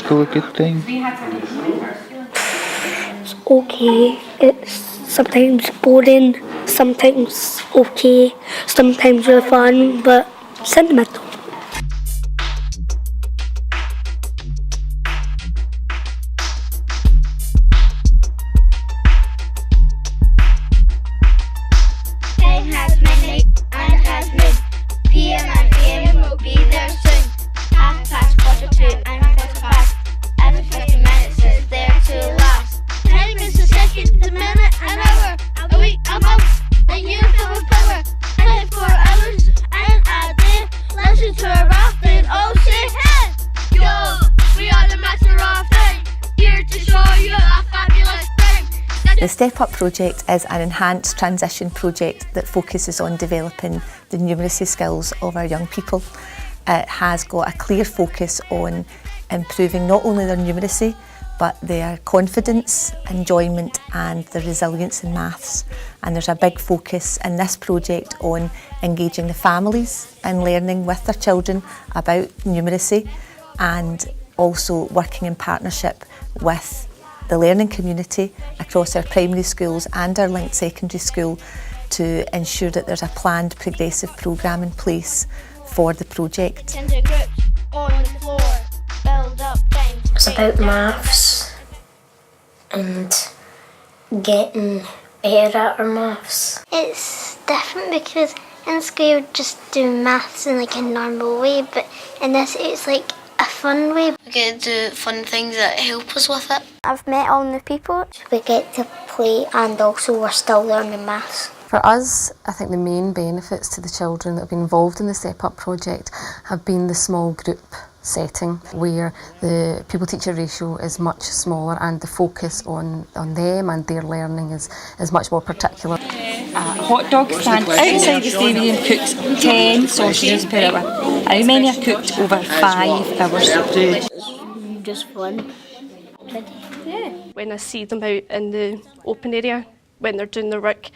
still a good time? It's okay. It's sometimes boring, sometimes okay, sometimes really fun, but sentimental. Time has many and has made. PM and AM will be there soon. 2:30 and 2:45. Every 50 minutes is there to last. Time is a second, a minute, an hour, a week, a month, a year full of power. 24 hours and a day. Listen to a rap and all say hey. Yo, we are the Master of Time. Here to show you a fabulous time. The Step Up project is an enhanced transition project that focuses on developing the numeracy skills of our young people. It has got a clear focus on improving not only their numeracy but their confidence, enjoyment and their resilience in maths. And there's a big focus in this project on engaging the families in learning with their children about numeracy and also working in partnership with the learning community across our primary schools and our linked secondary school to ensure that there's a planned progressive programme in place for the project. Into groups on the floor, build up time. It's about maths and getting better at our maths. It's different because in school you just do maths in like a normal way, but in this it's like a fun way. We get to do fun things that help us with it. I've met all new people. We get to play and also we're still learning maths. For us, I think the main benefits to the children that have been involved in the Step Up project have been the small group setting where the pupil-teacher ratio is much smaller and the focus on them and their learning is much more particular. Hot dog stand outside the stadium cooks 10 sausages per hour. How many are cooked over 5 hours? Just fun. Yeah. When I see them out in the open area, when they're doing their work,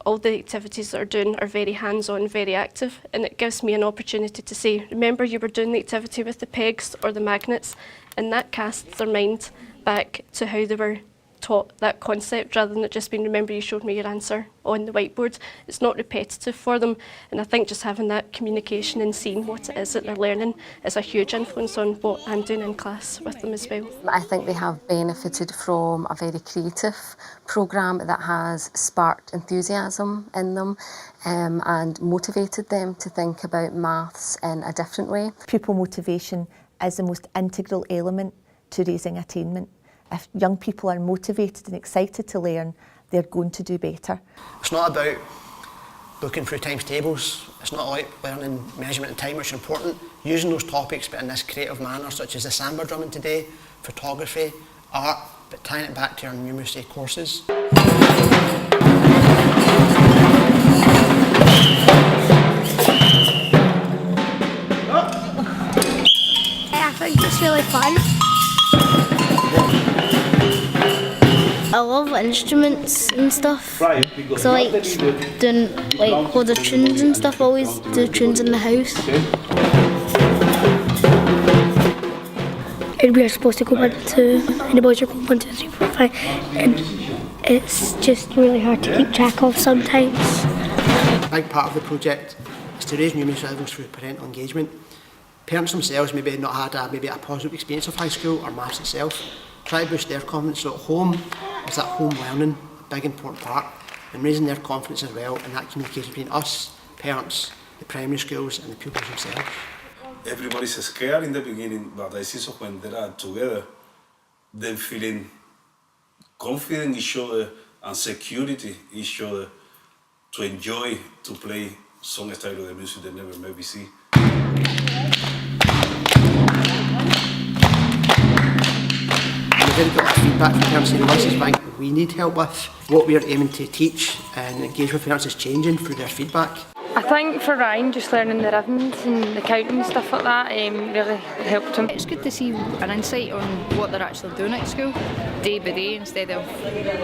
all the activities that they're doing are very hands-on, very active, and it gives me an opportunity to say, remember you were doing the activity with the pegs or the magnets, and that casts their mind back to how they were taught that concept rather than it just being, remember you showed me your answer on the whiteboard. It's not repetitive for them, and I think just having that communication and seeing what it is that they're learning is a huge influence on what I'm doing in class with them as well. I think they have benefited from a very creative programme that has sparked enthusiasm in them and motivated them to think about maths in a different way. Pupil motivation is the most integral element to raising attainment. If young people are motivated and excited to learn, they're going to do better. It's not about looking through times tables. It's not like learning measurement and time, which are important. Using those topics but in this creative manner, such as the samba drumming today, photography, art, but tying it back to our numeracy courses. I think it's really fun. I love instruments and stuff. So I like doing like all the tunes and stuff. I always do tunes in the house. And we are supposed to go 1, 2, and the boys are going 1, 2, 3, 4, 5, and it's just really hard to keep track of sometimes. A big part of the project is to raise numeracy levels through parental engagement. Parents themselves maybe not had a positive experience of high school or maths itself. Try to boost their confidence, so at home is that home learning, a big important part, and raising their confidence as well, and that communication between us, parents, the primary schools and the pupils themselves. Everybody's scared in the beginning, but I see so when they are together, they're feeling confident in each other and security each other to enjoy to play some style of the music they never maybe see. We've got feedback from parents saying, this is something we need help with. What we are aiming to teach and engage with parents is changing through their feedback. I think for Ryan, just learning the rhythms and the counting and stuff like that really helped him. It's good to see an insight on what they're actually doing at school, day by day, instead of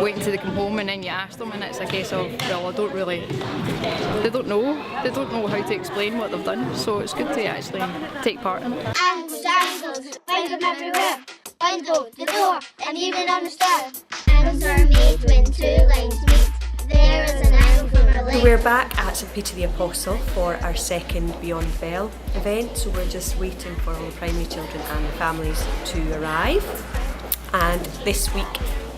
waiting till they come home and then you ask them and it's a case of, well, they don't know how to explain what they've done, so it's good to actually take part in it. Angles, find them everywhere. Window, the door, and even on the stairs. Angles are made when two lines meet. There is an angle from our leg. We're back at St Peter the Apostle for our second Beyond Bell event, so we're just waiting for all the primary children and the families to arrive. And this week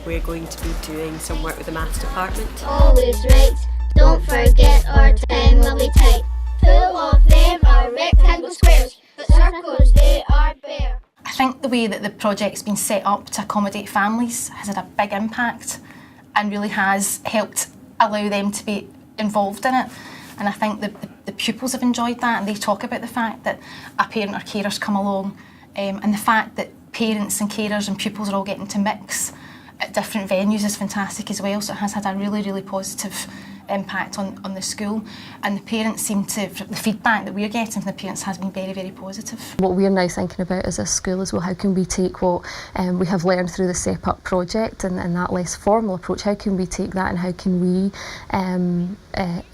we're going to be doing some work with the maths department. Always right, don't forget our time will be tight. Two of them are rectangle squares, but circles they are bare. I think the way that the project's been set up to accommodate families has had a big impact and really has helped allow them to be involved in it. And I think the pupils have enjoyed that, and they talk about the fact that a parent or carers come along, and the fact that parents and carers and pupils are all getting to mix at different venues is fantastic as well. So it has had a really, really positive impact on the school, and the parents seem to, the feedback that we're getting from the parents has been very, very positive. What we're now thinking about as a school is, well, how can we take what we have learned through the Step Up project and that less formal approach, how can we take that and how can we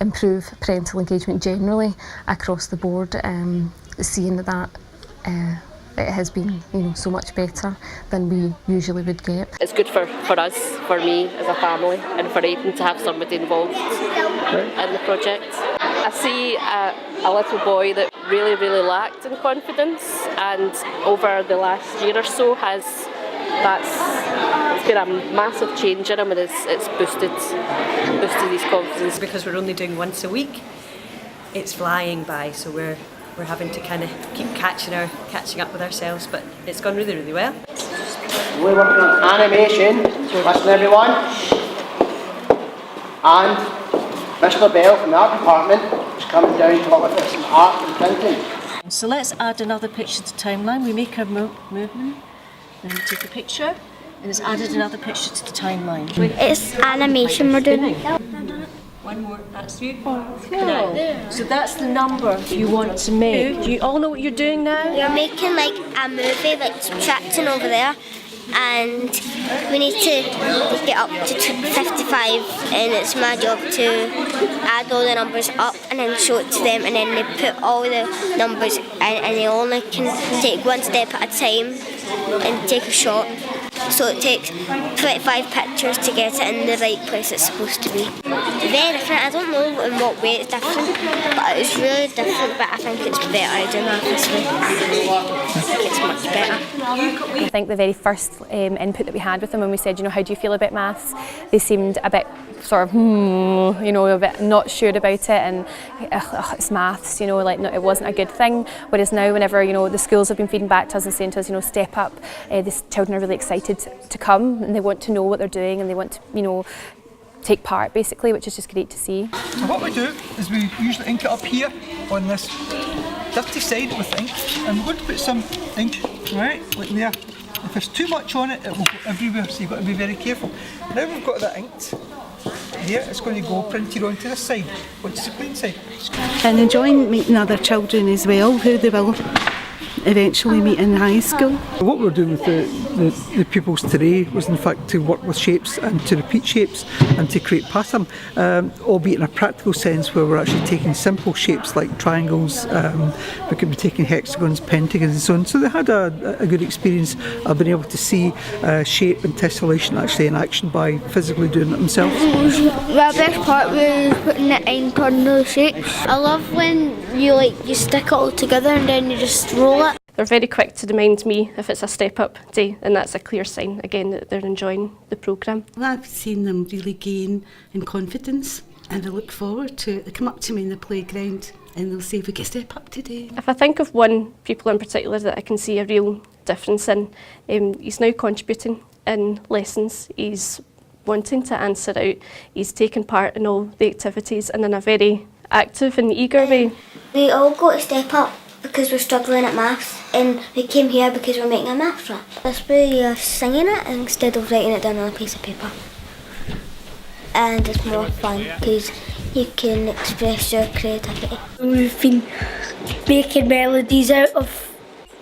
improve parental engagement generally across the board, seeing that it has been, so much better than we usually would get. It's good for us, for me as a family, and for Aidan to have somebody involved in the project. I see a little boy that really, really lacked in confidence, and over the last year or so it's been a massive change in him, and it's boosted his confidence. Because we're only doing once a week, it's flying by, so we're having to kind of keep catching up with ourselves, but it's gone really, really well. We're working on animation, so listen everyone. And Mr. Bell from the art department is coming down to talk about some art and printing. So let's add another picture to the timeline. We make our movement, then we take a picture, and it's added another picture to the timeline. It's animation we're doing. One more, that's you. So that's the number you want to make. Do you all know what you're doing now? You're making like a movie, like subtracting over there, and we need to get up to 55, and it's my job to add all the numbers up and then show it to them, and then they put all the numbers in, and they only can take one step at a time and take a shot. So it takes 25 pictures to get it in the right place it's supposed to be. Very different. I don't know in what way it's different, but it's really different, but I think it's better doing that this way. I think it's much better. I think the very first input that we had with them when we said, how do you feel about maths? They seemed a bit sort of, a bit not sure about it, and it's maths, no, it wasn't a good thing. Whereas now, whenever, the schools have been feeding back to us and saying to us, step up, these children are really excited to come, and they want to know what they're doing, and they want to, take part basically, which is just great to see. So what we do is we usually ink it up here on this dirty side with ink, and we're going to put some ink right like there. If there's too much on it, it will go everywhere, so you've got to be very careful. Now we've got that inked here, it's going to go printed onto this side, onto the clean side. And enjoying meeting other children as well, who they will eventually meet in high school. What we're doing with the pupils today was in fact to work with shapes and to repeat shapes and to create pattern, albeit in a practical sense where we're actually taking simple shapes like triangles, we could be taking hexagons, pentagons and so on. So they had a good experience of being able to see shape and tessellation actually in action by physically doing it themselves. The best part was putting the ink on the shapes. I love when you stick it all together and then you just roll it. They're very quick to remind me if it's a step-up day, and that's a clear sign, again, that they're enjoying the programme. I've seen them really gain in confidence, and I look forward to it. They come up to me in the playground and they'll say, we get step up today. If I think of one pupil in particular that I can see a real difference in, he's now contributing in lessons, he's wanting to answer out, he's taking part in all the activities and in a very active and eager way. We all go to step up because we're struggling at maths, and we came here because we're making a maths rap. This way you're singing it instead of writing it down on a piece of paper. And it's more fun because you can express your creativity. We've been making melodies out of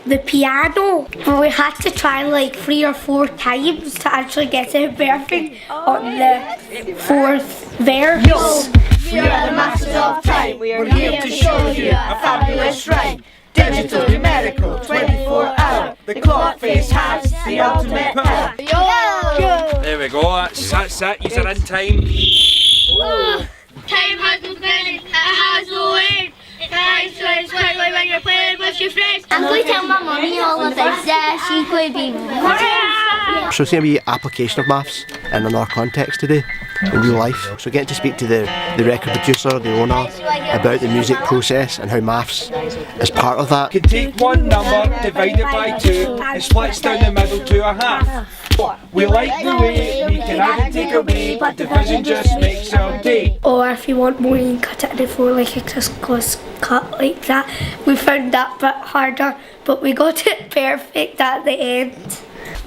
the piano, but we had to try like 3 or 4 times to actually get it perfect on the 4th verse. We are the masters of time. We're here to show you a fabulous rhyme. Digital, numerical, 24-hour. The clock face has the ultimate power. There we go, that's it, you're in time. Time has no beginning, it has no end. It flies quickly when you're playing with your friends. I'm going to tell my mummy all about this. She's going to be So it's going to be application of maths in another context today, in real life. So getting to speak to the record producer, the owner, about the music process and how maths is part of that. You can take one number, divide it by 2, and splits down the middle to a half. We like the way we can add and take away, but division just makes our day. Or if you want more, you can cut it into 4 like a crisscross cut like that. We found that a bit harder, but we got it perfect at the end.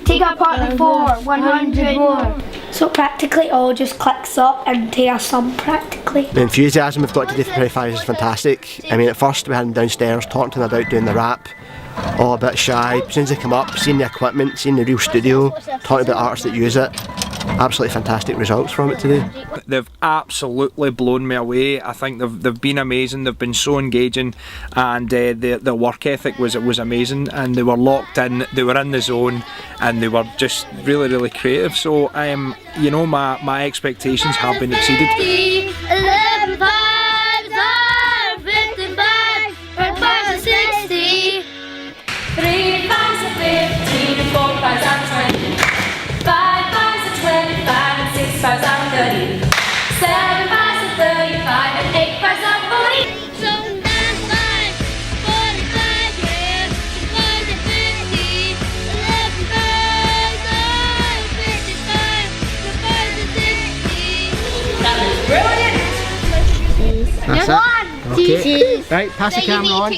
Take apart the 4, 100 more. So practically all just clicks up into a sum practically. The enthusiasm we've got today for Primary 5 is fantastic. I mean, at first we had them downstairs talking to them about doing the rap, all a bit shy. As soon as they come up, seeing the equipment, seeing the real studio, talking about artists that use it, absolutely fantastic results from it today. They've absolutely blown me away. I think they've been amazing. They've been so engaging, and their work ethic was amazing. And they were locked in. They were in the zone, and they were just really creative. So you know, my expectations have been exceeded. 11 5s are 55, 4 5s are 60, 3 5s are 15, 4 5s are 20, 5 5s are 25, and 6 5s are 30, 7 5s are 35, and 8 5s are 40. So that's 5, 45, yeah, 6 5s are 50, 11 5s are 55, 4 5s are 60. That was brilliant! That's it. Okay. Right, pass the camera on.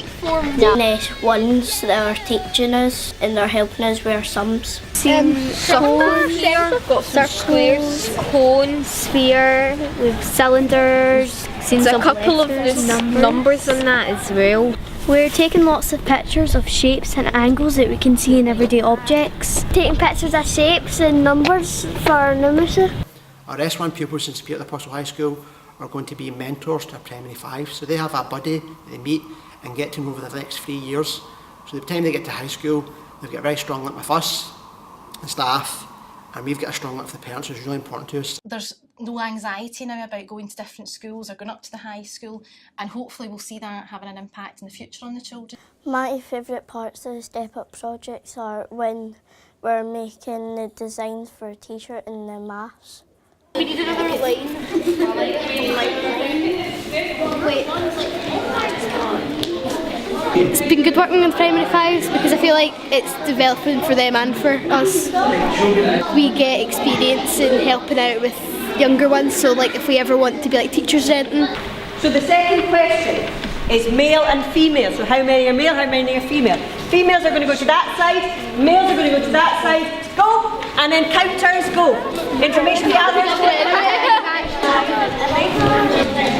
The next ones that are teaching us and they're helping us with our sums. Circles here, we've got squares, cones, sphere, with cylinders. There's a couple of numbers on that as well. We're taking lots of pictures of shapes and angles that we can see in everyday objects. Taking pictures of shapes and numbers for numeracy. Our S1 pupils in Spirit Apostle High School are going to be mentors to Primary 5, so they have a buddy they meet and get to know over the next 3 years. So by the time they get to high school, they've got a very strong link with us, the staff, and we've got a strong link with the parents, which is really important to us. There's no anxiety now about going to different schools or going up to the high school, and hopefully we'll see that having an impact in the future on the children. My favourite parts of the Step Up projects are when we're making the designs for a t-shirt and the maths. We need another line. It's been good working with Primary 5s because I feel like it's developing for them and for us. We get experience in helping out with younger ones, so like if we ever want to be like teachers or anything. So the second question is male and female. So how many are male, how many are female? Females are going to go to that side, males are going to go to that side. Go! And then counters, go. Information gathered.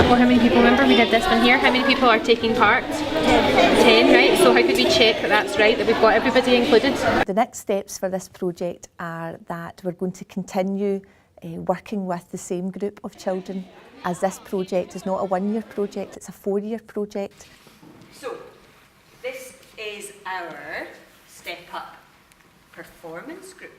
Well, how many people, remember we did this one here, how many people are taking part? 10, right? So how could we check that that's right, that we've got everybody included? The next steps for this project are that we're going to continue working with the same group of children, as this project is not a 1-year project, it's a 4-year project. So, this is our Step Up performance group.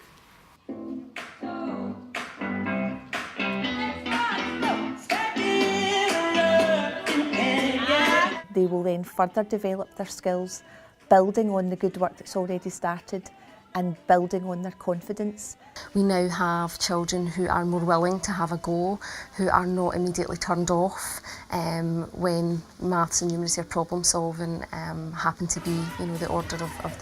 They will then further develop their skills, building on the good work that's already started and building on their confidence. We now have children who are more willing to have a go, who are not immediately turned off when maths and numeracy or problem solving happen to be, you know, the order of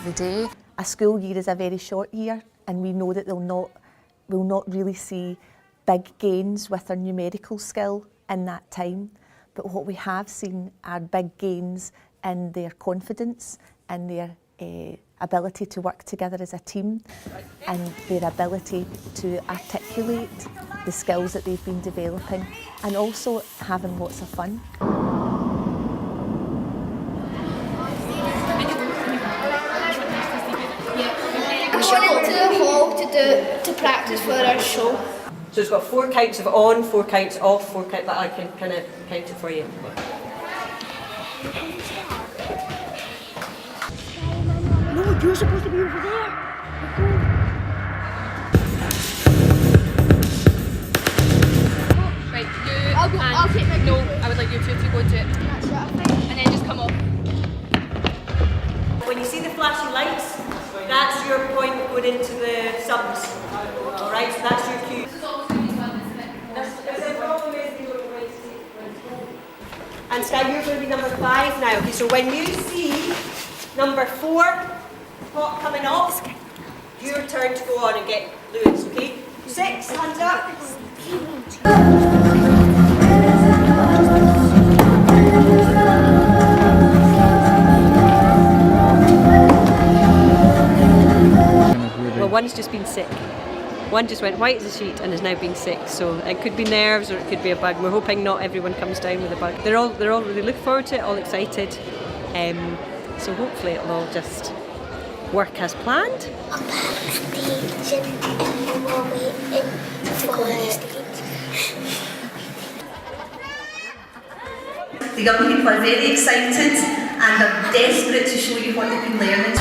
the day. A school year is a very short year, and we know that we'll not really see big gains with our numerical skill in that time. But what we have seen are big gains in their confidence and their ability to work together as a team and their ability to articulate the skills that they've been developing and also having lots of fun. We should go to the hall to practice for our show. So it's got 4 counts of on, 4 counts off, 4 counts that I can kind of count it for you. No, you're supposed to be over there. Right, I'll take my no, I would like you two to go into it. That's what I think. And then just come off. When you see the flashing lights, that's your point going into the subs. Alright, so that's your cue. And Sky, you're going to be number 5 now. Okay, so when you see number 4 pot coming off, your turn to go on and get Lewis, okay? 6, hands up. Well, one's just been sick. One just went white as a sheet and has now been sick, so it could be nerves or it could be a bug. We're hoping not everyone comes down with a bug. They're all really looking forward to it, all excited. So hopefully it'll all just work as planned. The young people are very excited and are desperate to show you what they've been learning.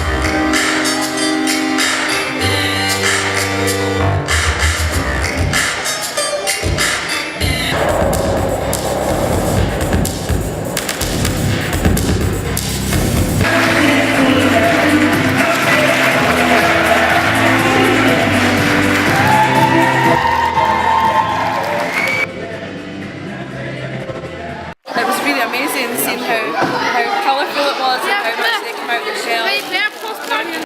It was really amazing seeing how colourful it was and how much they came out of their shell.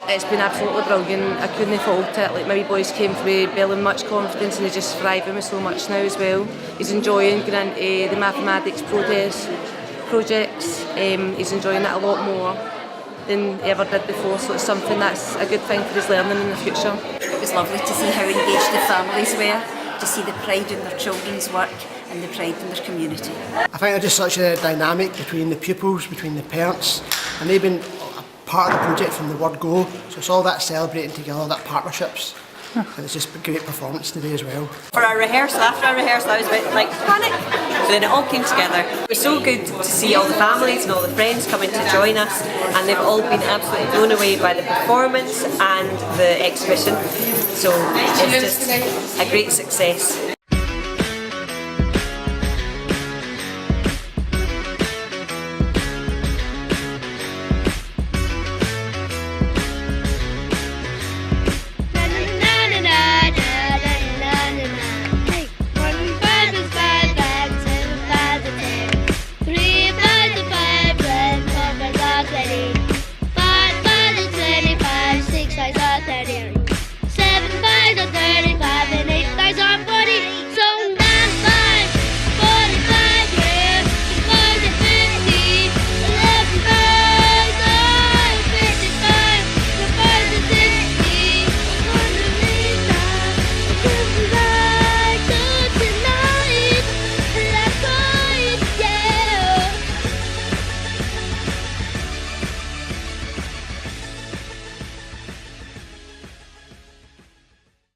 It's been absolutely brilliant. I couldn't fault it. Like, my wee boys came through belling much confidence and he's just thriving with so much now as well. He's enjoying going into the mathematics projects. He's enjoying it a lot more than he ever did before, so it's something that's a good thing for his learning in the future. It was lovely to see how engaged the families were, to see the pride in their children's work and the pride in their community. I think there's just such a dynamic between the pupils, between the parents, and they've been a part of the project from the word go, so it's all that celebrating together, that partnerships. And it's just a great performance today as well. For our rehearsal, after our rehearsal, I was a bit like panic, but then it all came together. It was so good to see all the families and all the friends coming to join us, and they've all been absolutely blown away by the performance and the exhibition. So it's just a great success.